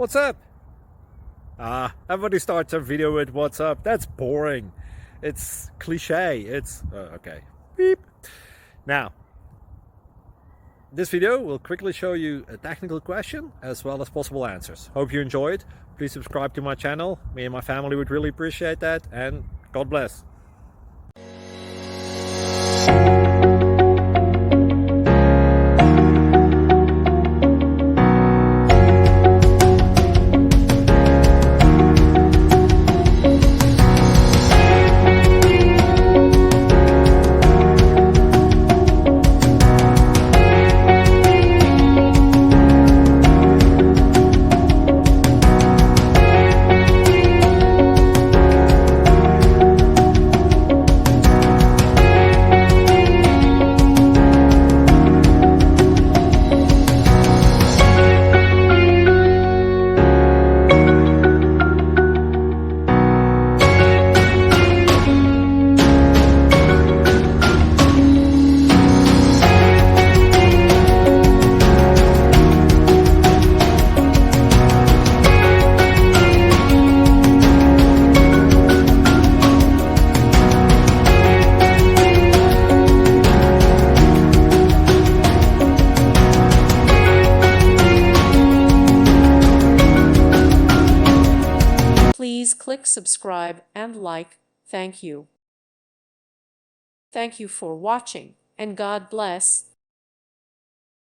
What's up? Everybody starts a video with what's up. That's boring. It's cliche. It's okay. Beep. Now, this video will quickly show you a technical question as well as possible answers. Hope you enjoyed. Please subscribe to my channel. Me and my family would really appreciate that, and God bless. Please click subscribe and like. Thank you. Thank you for watching, and God bless.